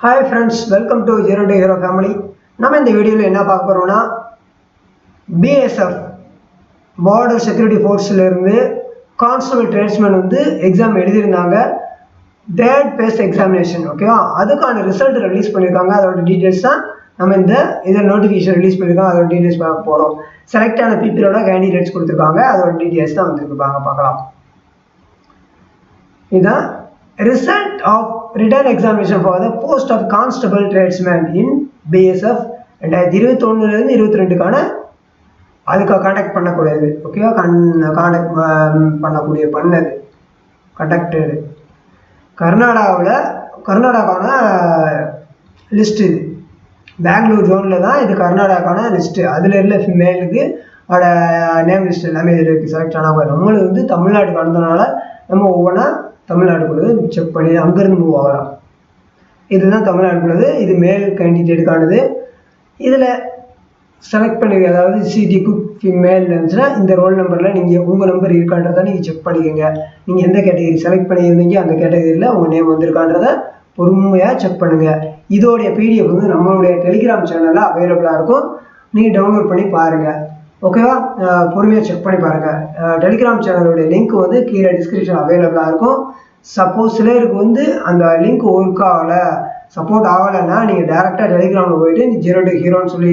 Hi friends, welcome to Zero to Hero family. நம்ம இந்த வீடியோவில் என்ன பார்க்க போறோம்னா BSF Border Security Forceல இருந்து Constable Tradesman வந்து எக்ஸாம் எழுதியிருந்தாங்க. தேர்ட் பேஸ் எக்ஸாமினேஷன் ஓகேவா, அதுக்கான ரிசல்ட் ரிலீஸ் பண்ணியிருக்காங்க. அதோட டீட்டெயில்ஸ் தான் நம்ம இந்த நோட்டிஃபிகேஷன் ரிலீஸ் பண்ணியிருக்காங்க. அதோட டீட்டெயில்ஸ் பார்க்க போகிறோம். செலக்ட் ஆன பீப்புளோட கேண்டிடேட்ஸ் கொடுத்துருக்காங்க. அதோட டீட்டெயில்ஸ் தான் வந்துருக்குப்பாங்க, பார்க்கலாம். இதுதான் result of written examination for the post of constable tradesman in BSF 2021 22க்கான அதுக்கு கான்டாக்ட் பண்ணக்கூடியது ஓகேவா, கான்டாக்ட் பண்ணது கண்டக்டடு கர்நாடகாவான லிஸ்ட். இது பெங்களூர் ஜோனில் தான், இது கர்நாடகாவான லிஸ்ட்டு. அதில் இருந்த மேலுக்கு அதோட நேம் லிஸ்ட் எல்லாமே இதில் இருக்குது. செலக்ட் ஆனால் நம்மளுக்கு வந்து தமிழ்நாட்டுக்கு வந்ததுனால நம்ம ஒவ்வொன்றா தமிழ்நாடுக்குள்ளது செக் பண்ணி அங்கேருந்து மூவ் ஆகலாம். இதுதான் தமிழ்நாடுக்குள்ளது. இது மேல் கேண்டிடேட்டுக்கானது. இதில் செலக்ட் பண்ணி, அதாவது சிடி குக் ஃபீமேல் இருந்துச்சுன்னா இந்த ரோல் நம்பரில் நீங்கள் உங்கள் நம்பர் இருக்கான்றதை நீங்கள் செக் பண்ணிக்கோங்க. நீங்கள் எந்த கேட்டகரி செலக்ட் பண்ணியிருந்தீங்க அந்த கேட்டகரியில் உங்கள் நேம் வந்திருக்கான்றதை பொறுமையாக செக் பண்ணுங்கள். இதோடைய பிடிஎஃப் வந்து நம்மளுடைய டெலிகிராம் சேனலில் அவைலபிளாக இருக்கும். நீங்கள் டவுன்லோட் பண்ணி பாருங்கள் ஓகேவா. பொறுமையாக செக் பண்ணி பாருங்கள். டெலிகிராம் சேனலுடைய லிங்க் வந்து கீழே டிஸ்கிரிப்ஷன் அவைலபிளாக இருக்கும். சப்போஸ் சிலருக்கு வந்து அந்த லிங்க் ஒர்க் ஆகலை, சப்போர்ட் ஆகலைன்னா நீங்கள் டேரெக்டாக டெலிகிராமில் போயிட்டு ஜீரோ டு ஹீரோன்னு சொல்லி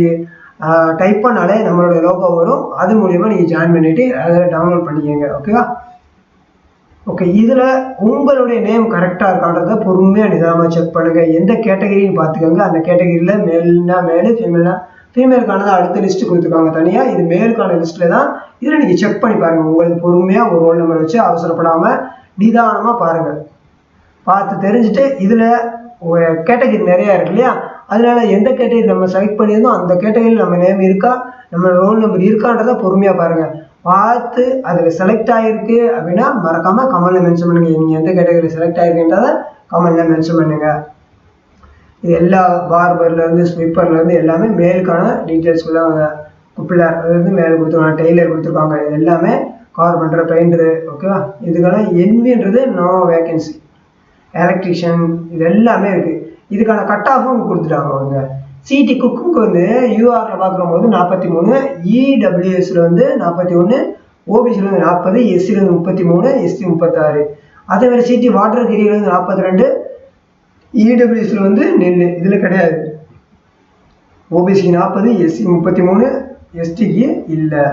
டைப் பண்ணாலே நம்மளோட லோகோ வரும். அது மூலிமா நீங்கள் ஜாயின் பண்ணிவிட்டு அதில் டவுன்லோட் பண்ணிக்கோங்க ஓகேவா. ஓகே, இதில் உங்களுடைய நேம் கரெக்டாக இருக்கான்றதை பொறுமையாக நிதானமாக செக் பண்ணுங்கள். எந்த கேட்டகரின்னு பார்த்துக்கோங்க. அந்த கேட்டகரியில் மேல்னா மேலு, ஃபீமேல்னா ஃபீமேலுக்கானதான் அடுத்த லிஸ்ட்டு கொடுத்துருக்காங்க தனியாக. இது மேலுக்கான லிஸ்ட்டில் தான். இதில் நீங்கள் செக் பண்ணி பாருங்கள். உங்களுக்கு பொறுமையாக ஒரு ரோல் நம்பர் வச்சு அவசரப்படாமல் நிதானமாக பாருங்கள். பார்த்து தெரிஞ்சுட்டு இதில் கேட்டகரி நிறையா இருக்கு இல்லையா, அதனால எந்த கேட்டகரி நம்ம செலக்ட் பண்ணியிருந்தோம் அந்த கேட்டகரியில் நம்ம நேம் இருக்கா, நம்ம ரோல் நம்பர் இருக்கான்றதை பொறுமையாக பாருங்கள். பார்த்து அதில் செலக்ட் ஆகிருக்கு அப்படின்னா மறக்காமல் கமெண்டில் மென்ஷன் பண்ணுங்கள். நீங்கள் எந்த கேட்டகரியில் செலக்ட் ஆகிருக்குன்றதை கமெண்டில் மென்ஷன் பண்ணுங்கள். இது எல்லா பார்பர்லேருந்து ஸ்வீப்பர்லேருந்து எல்லாமே மேலுக்கான டீட்டெயில்ஸ்க்குள்ள குப்பிளார் அது மேலே கொடுத்துருக்காங்க, டெய்லர் கொடுத்துருக்காங்க. இது எல்லாமே கார்பெண்டர், பெயிண்டரு ஓகேவா. இதுக்கான என்வின்றது நோ வேகன்சி, எலக்ட்ரிஷியன் இது எல்லாமே இருக்குது. இதுக்கான கட் ஆஃபும் கொடுத்துட்டாங்க அவங்க. சிடி குக்குக்கு வந்து யூஆரில் பார்க்கும்போது 43, இடபிள்யூஎஸில் வந்து 41, ஓபிசியில் வந்து 40, எஸ்சியில் வந்து 33, எஸ்சி 36. அதே மாதிரி சிடி வாட்டர் கிரியில் வந்து 42, இடபிள்யூஎஸில் வந்து நெல் இதில் கிடையாது. ஓபிசிக்கு 40, எஸ்சி 33, எஸ்டிக்கு இல்லை,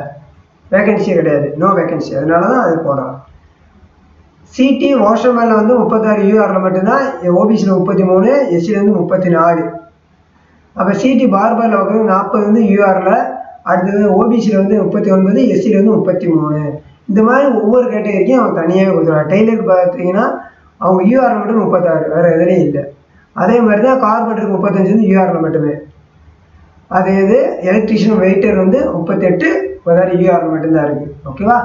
வேகன்சியே கிடையாது, நோ வேகன்சி. அதனால தான் அது போடுறோம். சிடி வாஷர்மேனில் வந்து 36 யூஆரில் மட்டும்தான், ஓபிசியில் 33, எஸ்சியில் வந்து 34. அப்போ சிடி பார்பரில் வந்து 40 வந்து யூஆரில், அடுத்தது ஓபிசியில் வந்து 39, எஸ்சியில் வந்து 33. இந்த மாதிரி ஒவ்வொரு கேட்டகரிக்கும் அவங்க தனியாக கொடுத்துருவாங்க. டெய்லருக்கு பார்த்தீங்கன்னா அவங்க யூஆரில் மட்டும் 36, வேறு எதுலேயும் இல்லை. அதே மாதிரி தான் கார்பெண்டருக்கு 35 வந்து யூஆரில் மட்டுமே. அதே இது எலக்ட்ரிஷியன் வெயிட்டர் வந்து 38, அதாவது யூஆரில் மட்டும்தான் இருக்குது ஓகேவா.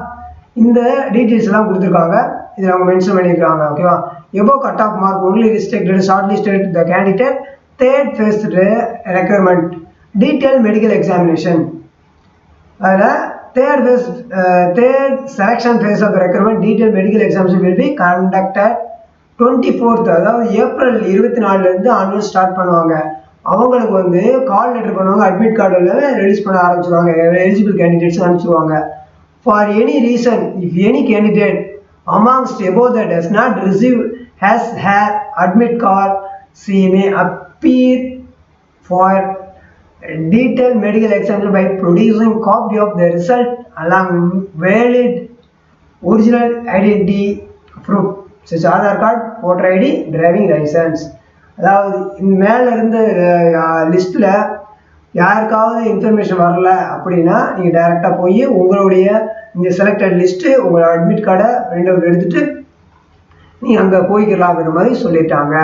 இந்த டீட்டெயில்ஸ் எல்லாம் கொடுத்துருக்காங்க. இதில் அவங்க மென்ஷன் பண்ணியிருக்காங்க ஓகேவா. Above cut off mark only restricted shortlisted the candidate third phase requirement detail medical examination. அதில் third selection phase of requirement detail medical examination will be conducted 24th, அதாவது ஏப்ரல் 24 ஆன்வர்ட் ஸ்டார்ட் பண்ணுவாங்க. அவங்களுக்கு வந்து call letter பண்ணுவாங்க, admit கார்டில் release பண்ண ஆரம்பிச்சிருவாங்க. Eligible candidates அனுப்பிச்சிருவாங்க. For any reason if any candidate amongst above that does not receive has her admit card, she may appear for detailed medical examination by producing copy of the result along valid original identity proof such as Aadhaar card, voter ID, driving license. அதாவது மேலே இருந்த லிஸ்ட்டில் யாருக்காவது information வரல அப்படின்னா நீங்கள் டைரெக்டாக போய் உங்களுடைய இந்த செலக்டட் லிஸ்ட்டு உங்களோட அட்மிட் கார்டை பிரிண்ட் அவுட் எடுத்துகிட்டு நீங்கள் அங்கே போய்க்கலாம் அப்படின்ற மாதிரி சொல்லிட்டாங்க.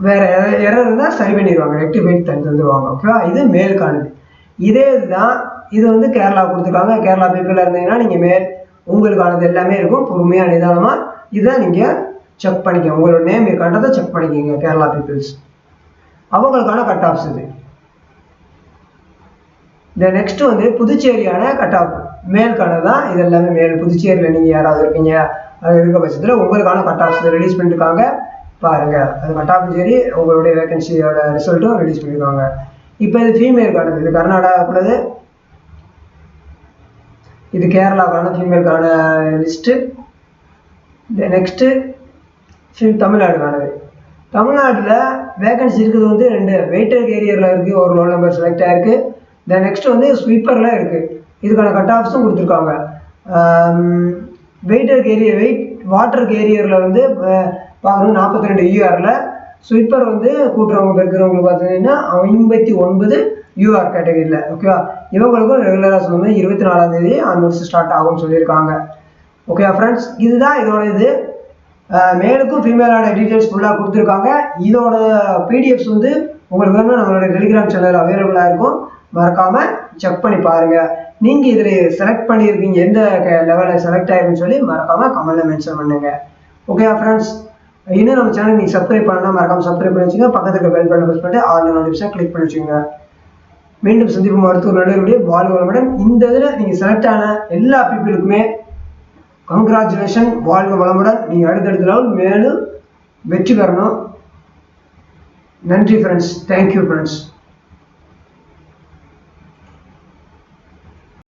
வேறு எரர் இருந்தால் சரி பண்ணிடுவாங்க, ரெக்டிஃபை தந்துடுவாங்க ஓகேவா. இது மேலுக்கானது. இதே இதுதான், இது வந்து கேரளா கொடுத்துருக்காங்க. கேரளா பீப்புளாக இருந்தீங்கன்னா நீங்கள் மேல் உங்களுக்கானது எல்லாமே இருக்கும். பொறுமையாக நிதானமாக இதை நீங்கள் செக் பண்ணிக்க, உங்களோட நேம் இருக்கான்றதை செக் பண்ணிக்கிங்க. கேரளா பீப்புள்ஸ் அவங்களுக்கான கட் ஆஃப்ஸ் இது. இந்த நெக்ஸ்ட் வந்து புதுச்சேரியான கட் ஆஃப் மேல்கான தான். இது எல்லாமே மேல் புதுச்சேரியில் நீங்கள் யாராவது இருக்கீங்க, அது இருக்க பட்சத்தில் உங்களுக்கான கட் ஆஃப்ஸ் ரிலீஸ் பண்ணியிருக்காங்க பாருங்கள். அது கட் ஆஃப் சரி உங்களுடைய வேகன்சியோட ரிசல்ட்டும் ரிலீஸ் பண்ணியிருக்காங்க. இப்போ இது ஃபீமேலுக்கானது, இது கர்நாடகாவுக்குள்ளது, இது கேரளாவுக்கான ஃபீமேலுக்கான லிஸ்ட்டு. நெக்ஸ்ட்டு தமிழ்நாடுக்கானது. தமிழ்நாட்டில் வேகன்சி இருக்கிறது வந்து 2 வெயிட்டர் கேரியரில் இருக்குது, ஒரு ரோல் நம்பர் செலக்ட் ஆகிருக்கு. தென் நெக்ஸ்ட் வந்து ஸ்வீப்பரில் இருக்குது, இதுக்கான கட் ஆஃப்ஸும் கொடுத்துருக்காங்க. வெயிட்டர் கேரியர் வாட்டர் கேரியரில் வந்து பார்க்கணும் 42 யூஆரில், ஸ்வீப்பர் வந்து கூட்டுறவங்க பெருக்கிறவங்களுக்கு பார்த்தீங்கன்னா 59 யூஆர் கேட்டகரியில். ஓகேவா, இவங்களுக்கும் ரெகுலராக சொன்னது 24ஆம் தேதி ஆன்வர்ட்ஸ் ஸ்டார்ட் ஆகும்னு சொல்லியிருக்காங்க. ஓகேவா ஃப்ரெண்ட்ஸ், இதுதான் இதோட இது. மேலுக்கும் ஃபீமேலோட டீட்டெயில்ஸ் ஃபுல்லாக கொடுத்துருக்காங்க. இதோட பிடிஎஃப்ஸ் வந்து உங்களுக்கு வேணும் நம்மளோட டெலிகிராம் சேனல் அவைலபிளாக இருக்கும், மறக்காமல் செக் பண்ணி பாருங்கள். நீங்கள் இதில் செலக்ட் பண்ணியிருக்கீங்க, எந்த லெவலில் செலக்ட் ஆகிருக்குன்னு சொல்லி மறக்காமல் கமெண்ட்டில் மென்ஷன் பண்ணுங்கள். ஓகேவா ஃப்ரெண்ட்ஸ், இன்னும் நம்ம சேனல் நீங்கள் சப்ஸ்கிரைப் பண்ணலாம், மறக்காமல் சப்ஸ்கிரைப் பண்ணி வச்சுங்க. பக்கத்துக்கு பெல் பட்டன் ப்ரெஸ் பண்ணிட்டு ஆல் நோட்டிஃபிகேஷன் கிளிக் பண்ணி வச்சுங்க. மீண்டும் சந்திப்பு மருத்துவ நடுவருடைய வாழ்வு வளமுடன். இந்த இதில் நீங்கள் செலக்ட் ஆன எல்லா பீப்புளுக்குமே கங்க்ராச்சுலேஷன், வாழ்க வளமுடன். நீங்கள் அடுத்தடுத்த லெவல் மேலும் வெற்றி பெறணும். நன்றி ஃப்ரெண்ட்ஸ், தேங்க்யூ ஃப்ரெண்ட்ஸ்.